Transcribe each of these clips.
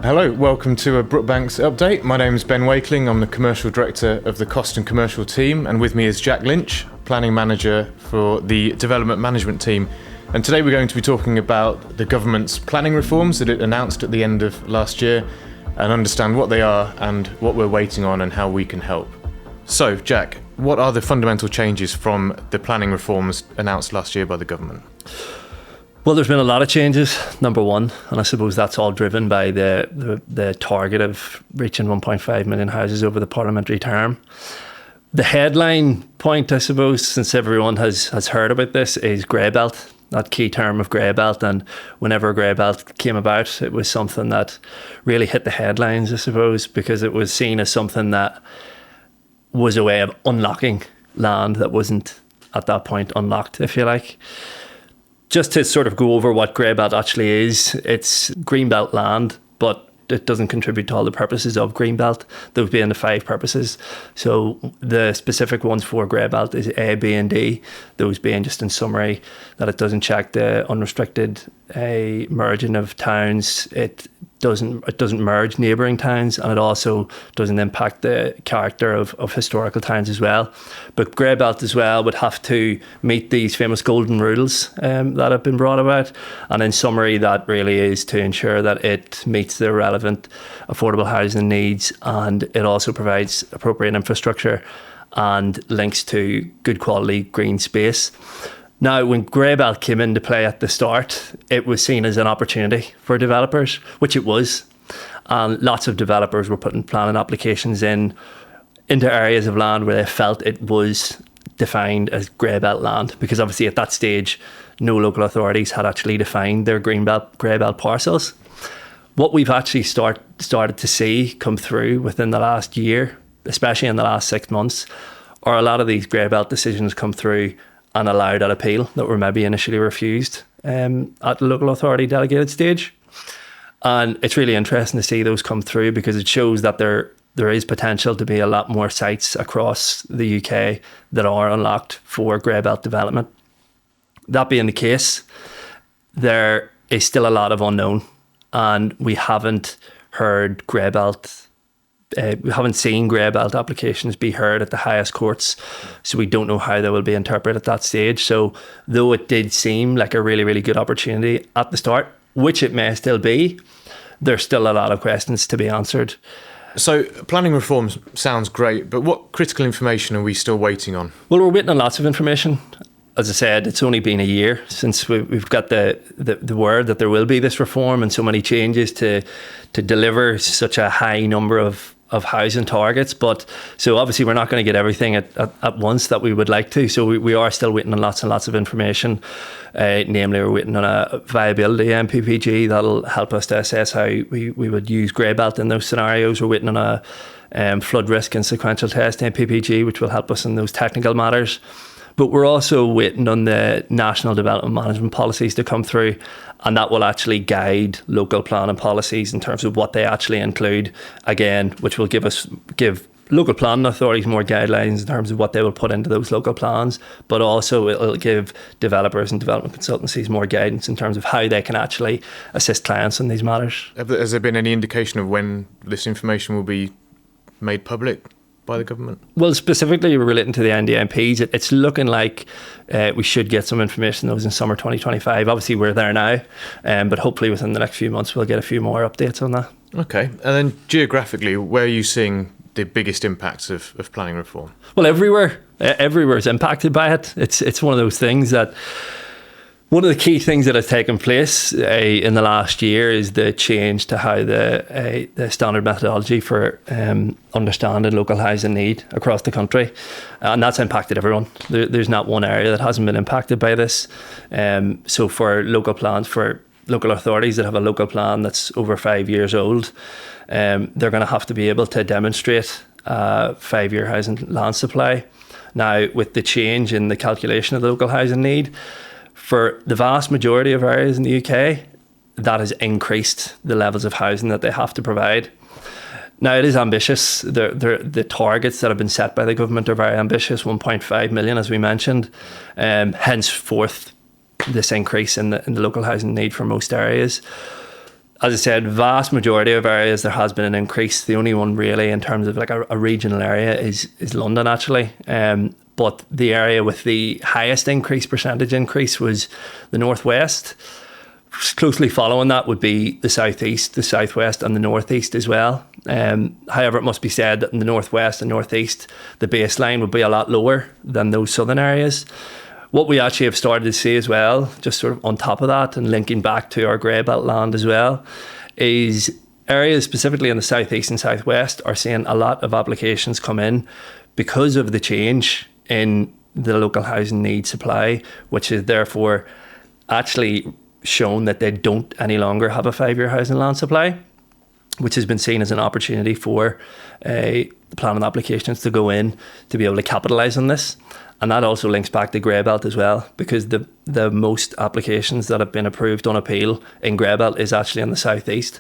Hello, welcome to a Brookbanks update. My name is Ben Wakeling. I'm the Commercial Director of the Cost and Commercial team, and with me is Jack Lynch, Planning Manager for the Development Management team. And today we're going to be talking about the government's planning reforms that it announced at the end of last year and understand what they are and what we're waiting on and how we can help. So, Jack, what are the fundamental changes from the planning reforms announced last year by the government? Well, there's been a lot of changes, number one, and I suppose that's all driven by the target of reaching 1.5 million houses over the parliamentary term. The headline point, I suppose, since everyone has heard about this, is grey belt, that key term of grey belt. And whenever grey belt came about, it was something that really hit the headlines, I suppose, because it was seen as something that was a way of unlocking land that wasn't at that point unlocked, if you like. Just to sort of go over what grey belt actually is, it's green belt land, but it doesn't contribute to all the purposes of green belt, those being the 5 purposes. So the specific ones for grey belt is A, B and D, those being just in summary that it doesn't check the unrestricted merging of towns, it doesn't merge neighbouring towns, and it also doesn't impact the character of historical towns as well. But grey belt as well would have to meet these famous golden rules that have been brought about, and in summary that really is to ensure that it meets the relevant affordable housing needs, and it also provides appropriate infrastructure and links to good quality green space. Now, when grey belt came into play at the start, it was seen as an opportunity for developers, which it was. And lots of developers were putting planning applications into areas of land where they felt it was defined as grey belt land, because obviously at that stage, no local authorities had actually defined their grey belt parcels. What we've actually started to see come through within the last year, especially in the last 6 months, are a lot of these grey belt decisions come through and allowed at appeal that were maybe initially refused at the local authority delegated stage. And it's really interesting to see those come through, because it shows that there is potential to be a lot more sites across the UK that are unlocked for grey belt development. That being the case, there is still a lot of unknown, and we haven't heard grey belt. We haven't seen grey belt applications be heard at the highest courts, so we don't know how they will be interpreted at that stage. So though it did seem like a really, really good opportunity at the start, which it may still be, there's still a lot of questions to be answered. So planning reform sounds great, but what critical information are we still waiting on? Well, we're waiting on lots of information. As I said, it's only been a year since we've got the word that there will be this reform and so many changes to deliver such a high number of housing targets. But so obviously we're not going to get everything at once that we would like to. So we are still waiting on lots and lots of information. Namely, we're waiting on a viability NPPG that'll help us to assess how we would use grey belt in those scenarios. We're waiting on a flood risk and sequential test NPPG, which will help us in those technical matters. But we're also waiting on the national development management policies to come through, and that will actually guide local planning policies in terms of what they actually include, again, which will give local planning authorities more guidelines in terms of what they will put into those local plans, but also it'll give developers and development consultancies more guidance in terms of how they can actually assist clients in these matters. Has there been any indication of when this information will be made public by the government? Well, specifically relating to the NDMPs, it's looking like we should get some information on those in summer 2025. Obviously, we're there now, but hopefully within the next few months, we'll get a few more updates on that. Okay. And then geographically, where are you seeing the biggest impacts of planning reform? Well, everywhere is impacted by it. It's one of those things that one of the key things that has taken place in the last year is the change to how the standard methodology for understanding local housing need across the country, and that's impacted everyone. There's not one area that hasn't been impacted by this. So for local plans, for local authorities that have a local plan that's over 5 years old, they're going to have to be able to demonstrate a 5-year housing land supply. Now, with the change in the calculation of the local housing need, for the vast majority of areas in the UK, that has increased the levels of housing that they have to provide. Now, it is ambitious. The targets that have been set by the government are very ambitious, 1.5 million, as we mentioned. Henceforth, this increase in the local housing need for most areas. as I said, vast majority of areas there has been an increase. The only one really in terms of like a regional area is London actually. But the area with the highest percentage increase was the northwest. Closely following that would be the southeast, the southwest and the northeast as well. However, it must be said that in the northwest and northeast, the baseline would be a lot lower than those southern areas. What we actually have started to see as well, just sort of on top of that and linking back to our grey belt land as well, is areas specifically in the southeast and southwest are seeing a lot of applications come in because of the change in the local housing need supply, which is therefore actually shown that they don't any longer have a 5-year housing land supply, which has been seen as an opportunity for planning applications to go in to be able to capitalise on this. And that also links back to grey belt as well, because the most applications that have been approved on appeal in grey belt is actually in the southeast.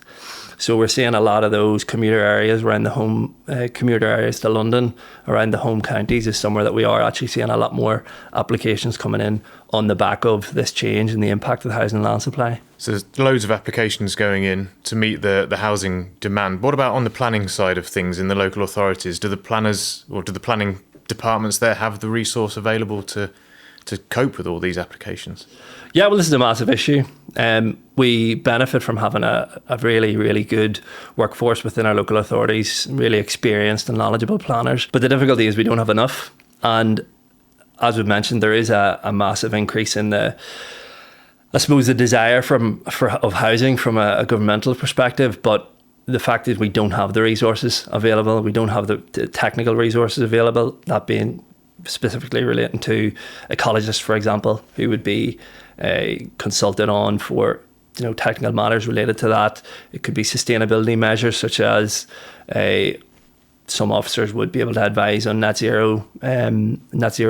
So we're seeing a lot of those commuter areas around the home, commuter areas to London, around the home counties is somewhere that we are actually seeing a lot more applications coming in on the back of this change and the impact of the housing land supply. So there's loads of applications going in to meet the housing demand. What about on the planning side of things in the local authorities? Do the planners or do the planning departments there have the resource available to cope with all these applications? Yeah, well, this is a massive issue. We benefit from having a really, really good workforce within our local authorities, really experienced and knowledgeable planners. But the difficulty is we don't have enough. And as we've mentioned, there is a massive increase in the desire of housing from a governmental perspective. But the fact is we don't have the resources available. We don't have the technical resources available, that being specifically relating to ecologists, for example, who would be consulted on for technical matters related to that. It could be sustainability measures such as some officers would be able to advise on net zero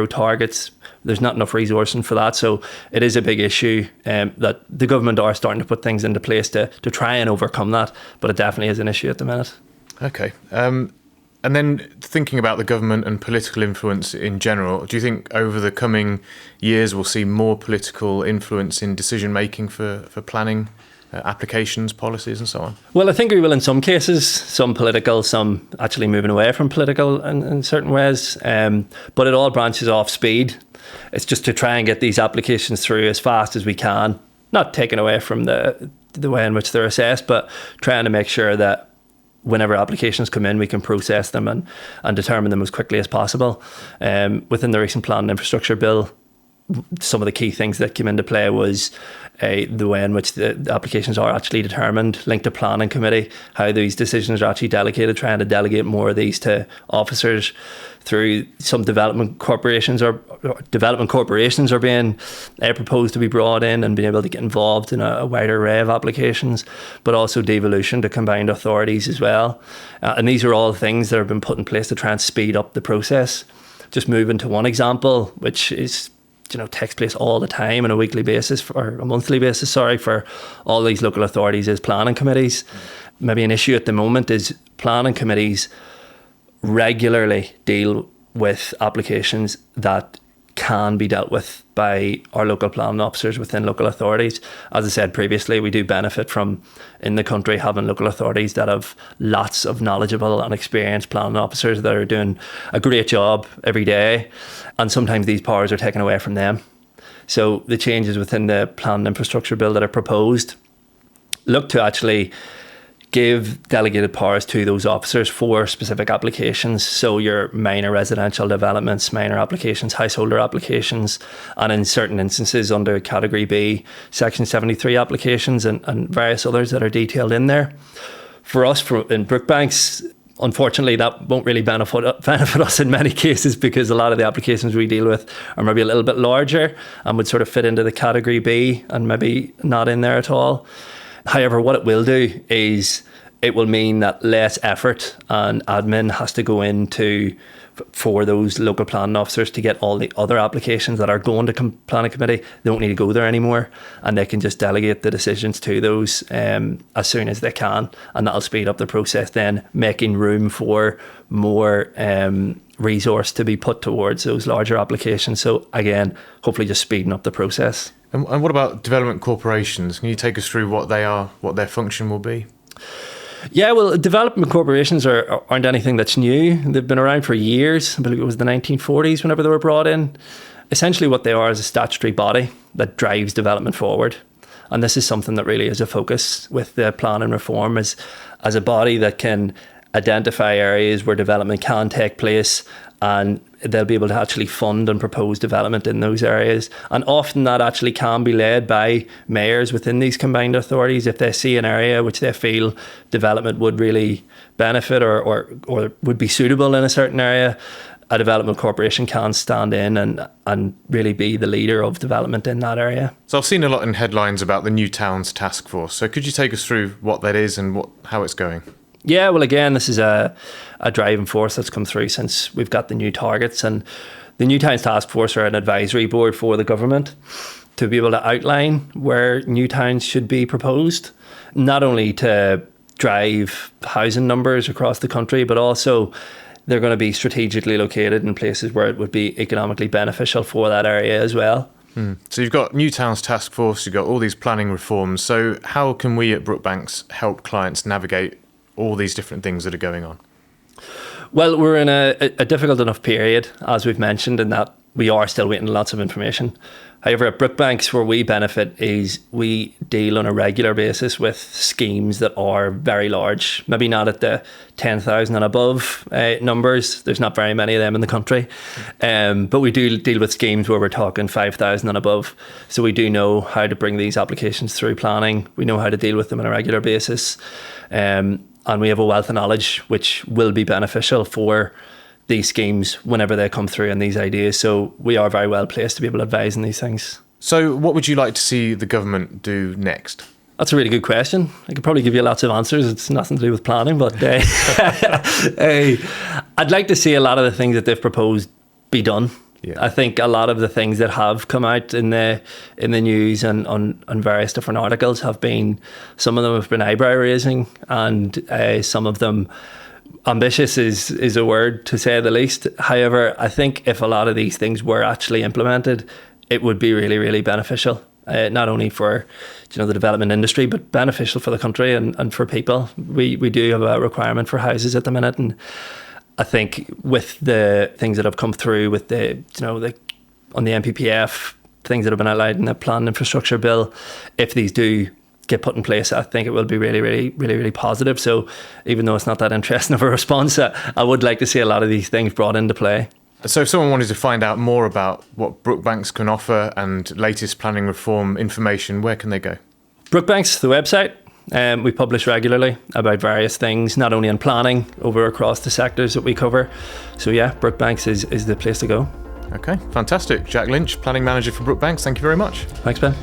targets. There's not enough resourcing for that, so it is a big issue that the government are starting to put things into place to try and overcome that, but it definitely is an issue at the minute. Okay. And then thinking about the government and political influence in general, do you think over the coming years we'll see more political influence in decision making for planning applications, policies and so on? Well, I think we will in some cases, some political, some actually moving away from political in certain ways, but it all branches off speed. It's just to try and get these applications through as fast as we can, not taking away from the way in which they're assessed, but trying to make sure that whenever applications come in, we can process them and determine them as quickly as possible. Within the recent Planning Infrastructure Bill, some of the key things that came into play was the way in which the applications are actually determined, linked to planning committee, how these decisions are actually delegated, trying to delegate more of these to officers through some development corporations are being proposed to be brought in and being able to get involved in a wider array of applications, but also devolution to combined authorities as well. And these are all things that have been put in place to try and speed up the process. Just moving to one example, which is takes place all the time on a weekly basis or a monthly basis, for all these local authorities is planning committees. Maybe an issue at the moment is planning committees regularly deal with applications that can be dealt with by our local planning officers within local authorities. As I said previously, we do benefit from, in the country, having local authorities that have lots of knowledgeable and experienced planning officers that are doing a great job every day, and sometimes these powers are taken away from them. So the changes within the Planning Infrastructure Bill that are proposed look to actually give delegated powers to those officers for specific applications. So your minor residential developments, minor applications, householder applications, and in certain instances under Category B, Section 73 applications and various others that are detailed in there. For us in Brookbanks, unfortunately, that won't really benefit us in many cases, because a lot of the applications we deal with are maybe a little bit larger and would sort of fit into the Category B and maybe not in there at all. However, what it will do is it will mean that less effort and admin has to go into for those local planning officers to get all the other applications that are going to planning committee. They don't need to go there anymore, and they can just delegate the decisions to those as soon as they can, and that'll speed up the process then, making room for more resource to be put towards those larger applications. So again, hopefully just speeding up the process. And what about development corporations? Can you take us through what they are, what their function will be? Yeah, well, development corporations aren't anything that's new. They've been around for years. I believe it was the 1940s whenever they were brought in. Essentially what they are is a statutory body that drives development forward. And this is something that really is a focus with the planning reform, as a body that can identify areas where development can take place, and they'll be able to actually fund and propose development in those areas. And often that actually can be led by mayors within these combined authorities. If they see an area which they feel development would really benefit or would be suitable in a certain area, a development corporation can stand in and really be the leader of development in that area. So I've seen a lot in headlines about the New Towns Task Force. So could you take us through what that is and how it's going? Yeah, well, again, this is a driving force that's come through since we've got the new targets. And the New Towns Task Force are an advisory board for the government to be able to outline where new towns should be proposed, not only to drive housing numbers across the country, but also they're going to be strategically located in places where it would be economically beneficial for that area as well. So you've got New Towns Task Force, you've got all these planning reforms. So how can we at Brookbanks help clients navigate all these different things that are going on? Well, we're in a difficult enough period, as we've mentioned, in that we are still waiting lots of information. However, at Brookbanks, where we benefit is we deal on a regular basis with schemes that are very large, maybe not at the 10,000 and above numbers. There's not very many of them in the country. But we do deal with schemes where we're talking 5,000 and above. So we do know how to bring these applications through planning. We know how to deal with them on a regular basis. And we have a wealth of knowledge which will be beneficial for these schemes whenever they come through and these ideas. So we are very well placed to be able to advise on these things. So what would you like to see the government do next? That's a really good question. I could probably give you lots of answers. It's nothing to do with planning, but I'd like to see a lot of the things that they've proposed be done. Yeah. I think a lot of the things that have come out in the news and on various different articles some of them have been eyebrow raising, and some of them ambitious is a word to say the least. However, I think if a lot of these things were actually implemented, it would be really, really beneficial. Not only for the development industry, but beneficial for the country and for people. We do have a requirement for houses at the minute, and I think with the things that have come through with on the NPPF, things that have been outlined in the Planned Infrastructure Bill, if these do get put in place, I think it will be really, really, really, really positive. So even though it's not that interesting of a response, I would like to see a lot of these things brought into play. So if someone wanted to find out more about what Brookbanks can offer and latest planning reform information, where can they go? Brookbanks, the website. We publish regularly about various things, not only in planning, over across the sectors that we cover. So yeah, Brookbanks is the place to go. Okay, fantastic. Jack Lynch, Planning Manager for Brookbanks. Thank you very much. Thanks, Ben.